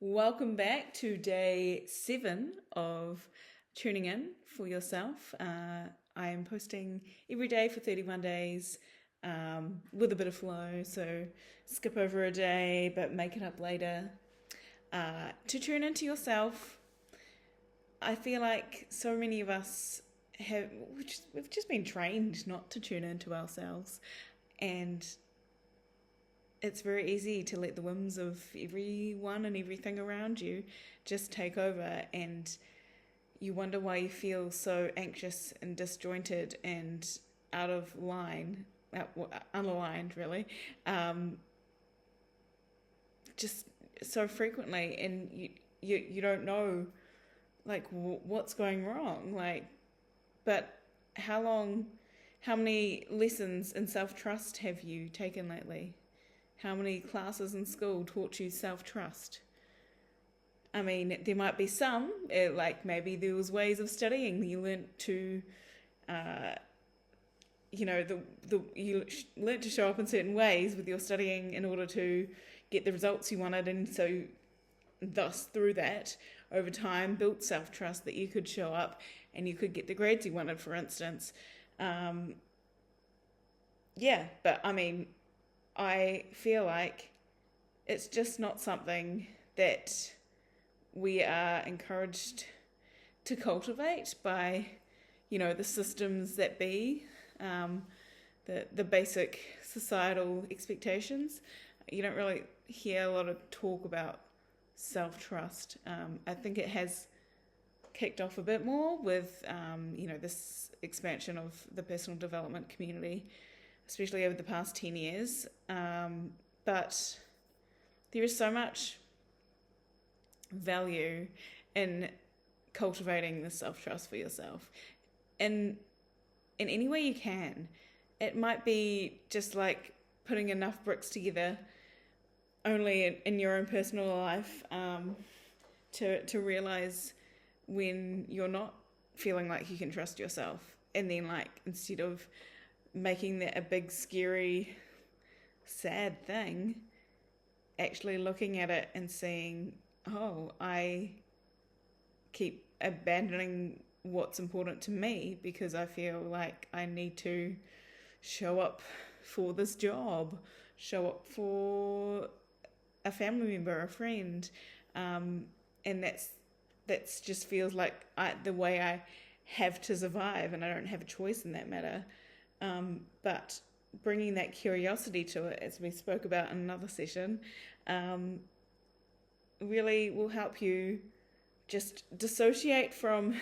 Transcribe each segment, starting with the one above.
Welcome back to day 7 of tuning in for yourself. I am posting every day for 31 days with a bit of flow, so skip over a day but make it up later. To tune into yourself, I feel like so many of us we've just been trained not to tune into ourselves, and it's very easy to let the whims of everyone and everything around you just take over, and you wonder why you feel so anxious and disjointed and out of line, unaligned, really, just so frequently, and you don't know like what's going wrong, but how many lessons in self-trust have you taken lately? How many classes in school taught you self-trust? I mean, there might be some, like maybe there was ways of studying. You learnt to, uh, you learnt to show up in certain ways with your studying in order to get the results you wanted, and so thus through that, over time, built self-trust that you could show up and you could get the grades you wanted, for instance. Um, yeah, but I mean, I feel like it's just not something that we are encouraged to cultivate by, the systems that be, the basic societal expectations. You don't really hear a lot of talk about self-trust. I think it has kicked off a bit more with, this expansion of the personal development community, especially over the past 10 years. But there is so much value in cultivating the self-trust for yourself in any way you can. It might be just like putting enough bricks together only in your own personal life, to realize when you're not feeling like you can trust yourself, and then instead of making that a big scary sad thing, actually looking at it and seeing, oh, I keep abandoning what's important to me because I feel like I need to show up for this job, show up for a family member, a friend, and that's just feels like the way I have to survive, and I don't have a choice in that matter. But bringing that curiosity to it, as we spoke about in another session, really will help you just dissociate from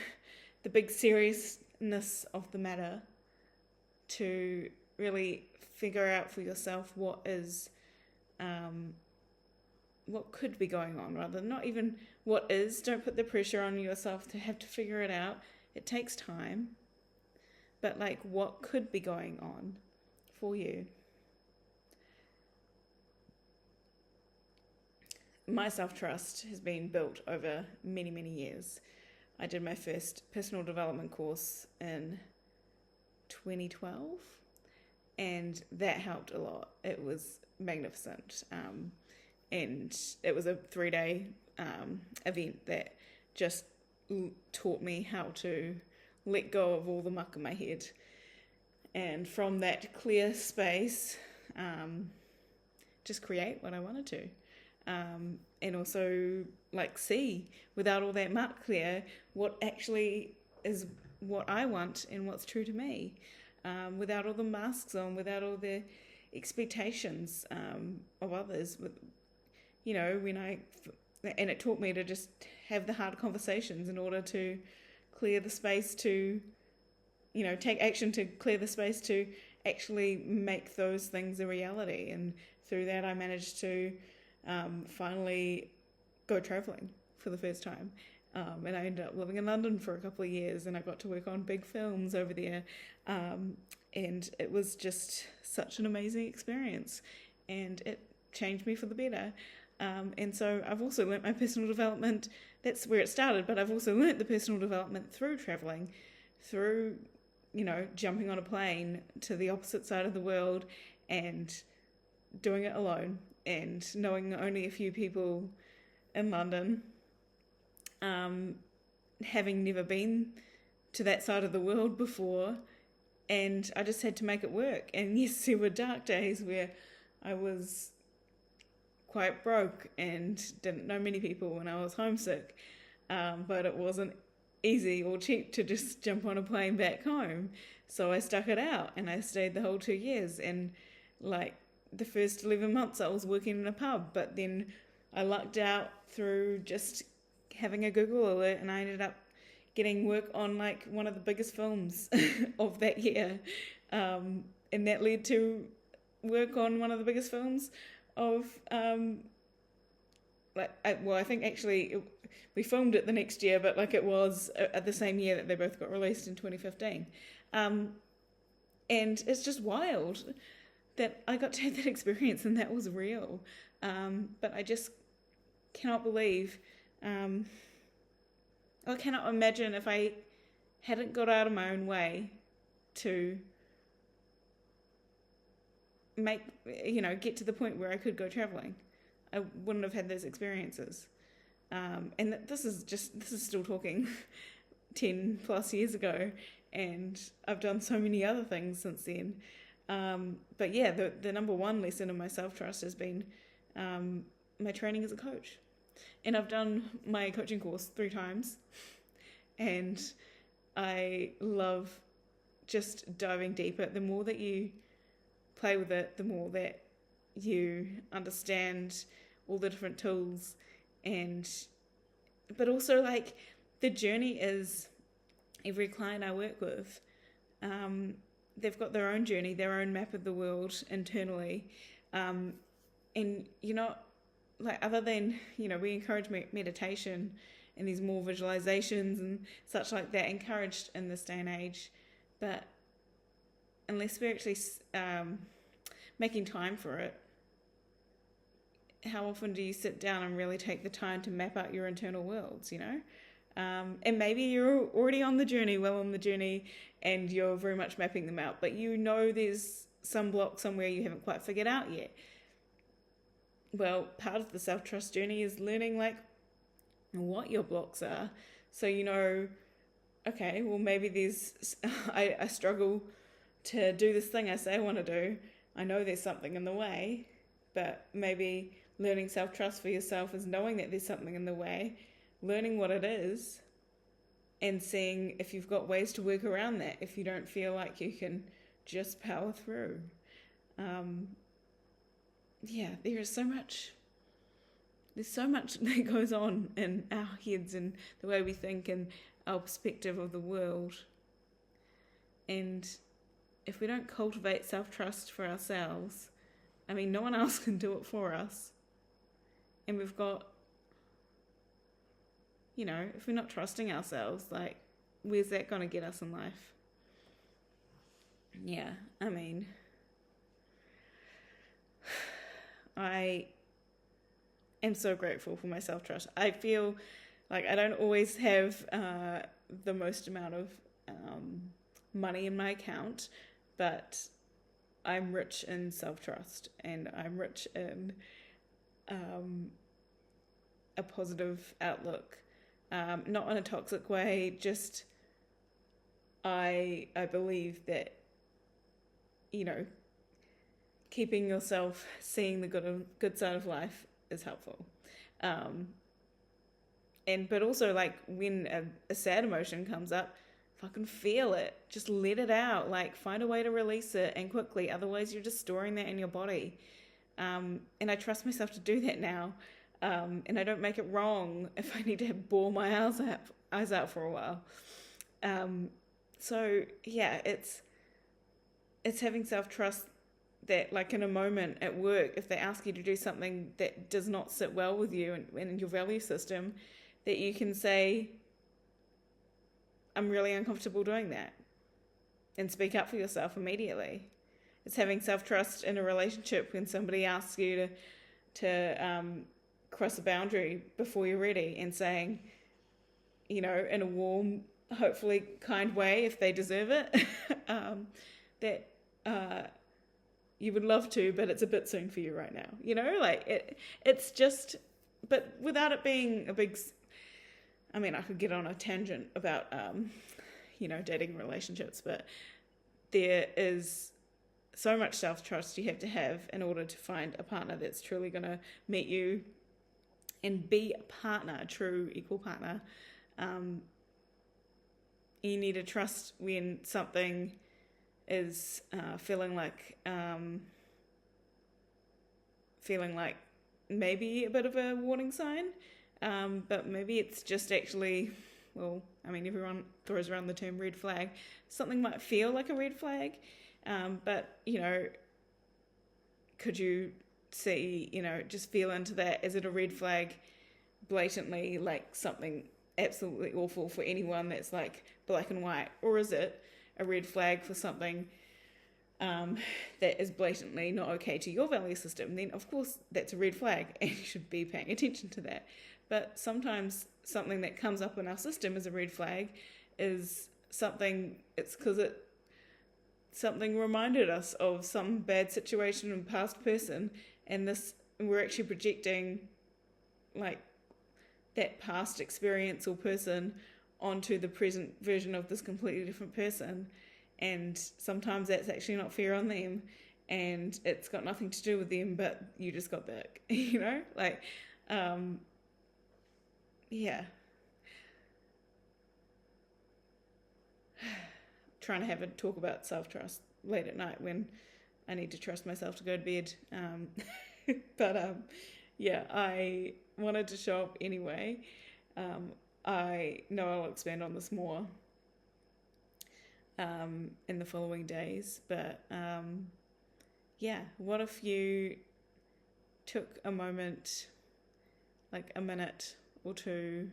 the big seriousness of the matter to really figure out for yourself what could be going on, rather than not even what is. Don't put the pressure on yourself to have to figure it out. It takes time. But what could be going on for you. My self-trust has been built over many, many years. I did my first personal development course in 2012, and that helped a lot. It was magnificent, and it was a 3-day event that just taught me how to let go of all the muck in my head, and from that clear space, just create what I wanted to, and also see, without all that muck there, what actually is what I want and what's true to me, without all the masks on, without all the expectations of others. And it taught me to just have the hard conversations in order to clear the space to, take action to clear the space to actually make those things a reality. And through that, I managed to finally go travelling for the first time. And I ended up living in London for a couple of years, and I got to work on big films over there. And it was just such an amazing experience, and it changed me for the better. And so I've also learnt my personal development. That's where it started, but I've also learnt the personal development through travelling, through, jumping on a plane to the opposite side of the world and doing it alone, and knowing only a few people in London, having never been to that side of the world before, and I just had to make it work. And yes, there were dark days where I was quite broke and didn't know many people when I was homesick, but it wasn't easy or cheap to just jump on a plane back home. So I stuck it out and I stayed the whole 2 years, and like the first 11 months I was working in a pub, but then I lucked out through just having a Google alert and I ended up getting work on like one of the biggest films of that year, and that led to work on one of the biggest films of I think actually we filmed it the next year, but like it was the same year that they both got released in 2015. And it's just wild that I got to have that experience and that was real. But I just cannot believe, I cannot imagine if I hadn't got out of my own way to get to the point where I could go traveling. I wouldn't have had those experiences. And this is still talking 10 plus years ago, and I've done so many other things since then. But yeah, the number one lesson in my self-trust has been my training as a coach. And I've done my coaching course 3 times, and I love just diving deeper. The more that you play with it, the more that you understand all the different tools, but also like the journey is, every client I work with, they've got their own journey, their own map of the world internally, and you're not like, other than we encourage meditation and there's more visualizations and such like that encouraged in this day and age, but unless we're actually making time for it, how often do you sit down and really take the time to map out your internal worlds, and maybe you're already on the journey, well on the journey, and you're very much mapping them out, but there's some block somewhere you haven't quite figured out yet. Well, part of the self-trust journey is learning like what your blocks are, so okay, well maybe I struggle to do this thing I say I want to do. I know there's something in the way, but maybe learning self-trust for yourself is knowing that there's something in the way, learning what it is, and seeing if you've got ways to work around that if you don't feel like you can just power through. There's so much that goes on in our heads and the way we think and our perspective of the world. And if we don't cultivate self-trust for ourselves, no one else can do it for us. And we've got, if we're not trusting ourselves, like, where's that going to get us in life? Yeah, I am so grateful for my self-trust. I feel like I don't always have the most amount of money in my account, but I'm rich in self-trust, and I'm rich in a positive outlook, not in a toxic way, just I believe that, keeping yourself seeing the good side of life is helpful. But also, like, when a sad emotion comes up, fucking feel it. Just let it out. Like, find a way to release it, and quickly. Otherwise, you're just storing that in your body. And I trust myself to do that now. And I don't make it wrong if I need to bawl my eyes out for a while. So yeah, it's having self-trust that, like, in a moment at work, if they ask you to do something that does not sit well with you and your value system, that you can say, I'm really uncomfortable doing that, and speak up for yourself immediately. It's having self-trust in a relationship when somebody asks you to cross a boundary before you're ready, and saying, in a warm, hopefully kind way, if they deserve it, that you would love to, but it's a bit soon for you right now. It's just but without it being a big, I mean, I could get on a tangent about, dating relationships, but there is so much self-trust you have to have in order to find a partner that's truly going to meet you and be a partner, a true equal partner. You need to trust when something is feeling like maybe a bit of a warning sign, but maybe it's just actually, well, I mean, everyone throws around the term red flag. Something might feel like a red flag, but, could you see, just feel into that? Is it a red flag blatantly, like something absolutely awful for anyone that's like black and white? Or is it a red flag for something that is blatantly not okay to your value system? Then, of course, that's a red flag and you should be paying attention to that. But sometimes something that comes up in our system as a red flag is it's because something reminded us of some bad situation in past person, and we're actually projecting like that past experience or person onto the present version of this completely different person, and sometimes that's actually not fair on them, and it's got nothing to do with them, but you just got that, yeah. Trying to have a talk about self-trust late at night when I need to trust myself to go to bed. But I wanted to show up anyway. I know I'll expand on this more in the following days, but what if you took a moment, like a minute or two,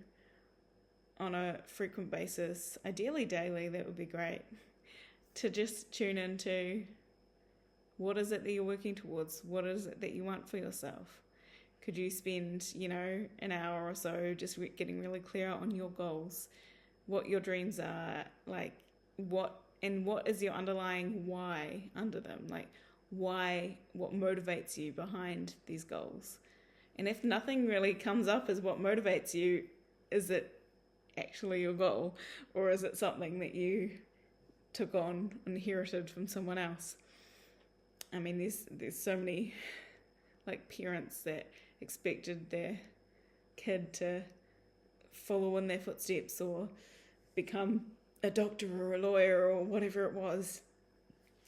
on a frequent basis, ideally daily, that would be great, to just tune into what is it that you're working towards, what is it that you want for yourself. Could you spend, an hour or so just getting really clear on your goals, what your dreams are, like what is your underlying why under them, like why, what motivates you behind these goals. And if nothing really comes up as what motivates you, is it actually your goal, or is it something that you took on, inherited from someone else? I mean, there's so many like parents that expected their kid to follow in their footsteps or become a doctor or a lawyer or whatever it was,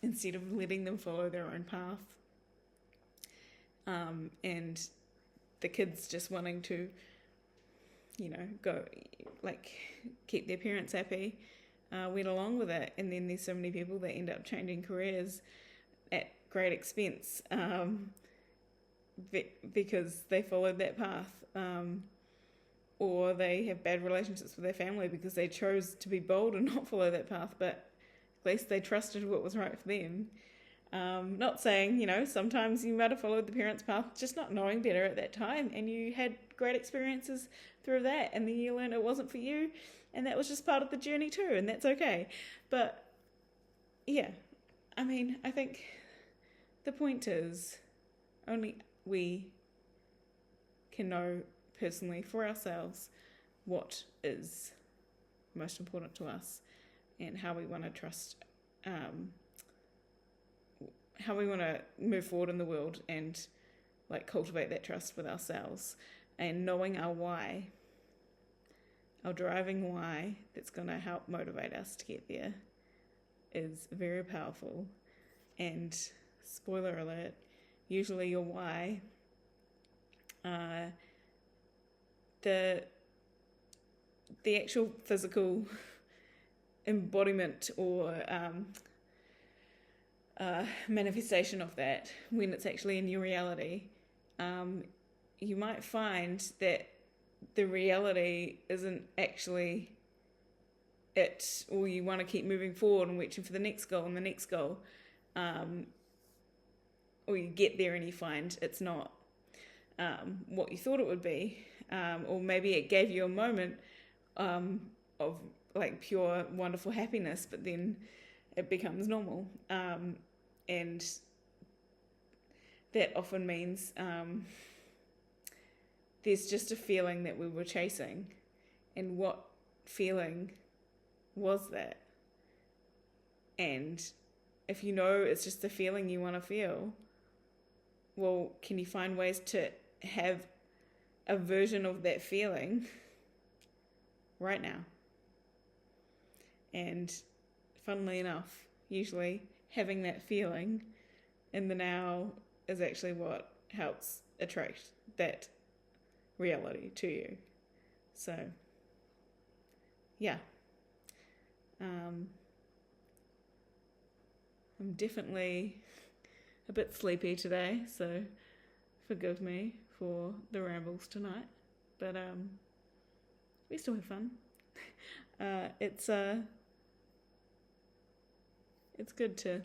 instead of letting them follow their own path. And the kids just wanting to go, like, keep their parents happy, went along with it. And then there's so many people that end up changing careers at great expense because they followed that path, or they have bad relationships with their family because they chose to be bold and not follow that path, but at least they trusted what was right for them. Not saying, sometimes you might have followed the parents' path just not knowing better at that time, and you had great experiences through that, and then you learned it wasn't for you, and that was just part of the journey too, and that's okay. But yeah, I mean, I think the point is only we can know personally for ourselves what is most important to us and how we want to trust, how we want to move forward in the world and like cultivate that trust with ourselves, and knowing our why, our driving why that's going to help motivate us to get there is very powerful. And spoiler alert, usually your why, the actual physical embodiment or manifestation of that, when it's actually in your reality, you might find that the reality isn't actually it, or you want to keep moving forward and reaching for the next goal and the next goal, or you get there and you find it's not what you thought it would be, or maybe it gave you a moment of like pure wonderful happiness, but then it becomes normal, and that often means there's just a feeling that we were chasing. And what feeling was that? And if you know it's just the feeling you want to feel, well, can you find ways to have a version of that feeling right now? And funnily enough, usually having that feeling in the now is actually what helps attract that reality to you. So, yeah. I'm definitely a bit sleepy today, so forgive me for the rambles tonight. But we still have fun. It's good to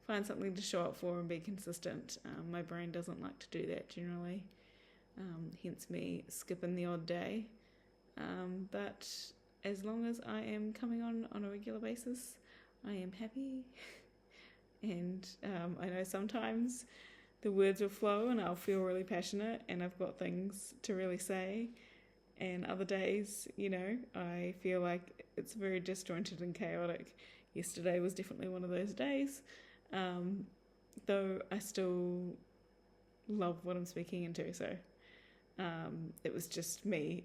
find something to show up for and be consistent. My brain doesn't like to do that generally, hence me skipping the odd day. But as long as I am coming on a regular basis, I am happy. And I know sometimes the words will flow and I'll feel really passionate and I've got things to really say. And other days, I feel like it's very disjointed and chaotic. Yesterday was definitely one of those days. Though I still love what I'm speaking into. So it was just me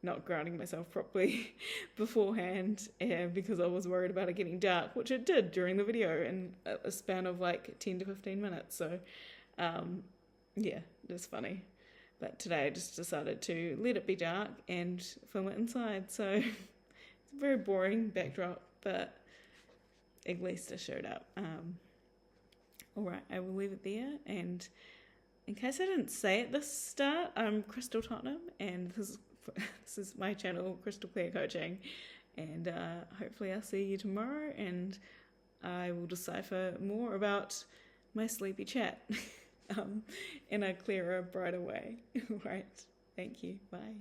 not grounding myself properly beforehand because I was worried about it getting dark, which it did during the video in a span of like 10 to 15 minutes. So yeah, it's funny. But today I just decided to let it be dark and film it inside. So it's a very boring backdrop, but at least I showed up. All right, I will leave it there. And in case I didn't say at the start, I'm Crystal Tottenham, and this is my channel, Crystal Clear Coaching. And hopefully I'll see you tomorrow, and I will decipher more about my sleepy chat in a clearer, brighter way. All right, thank you. Bye.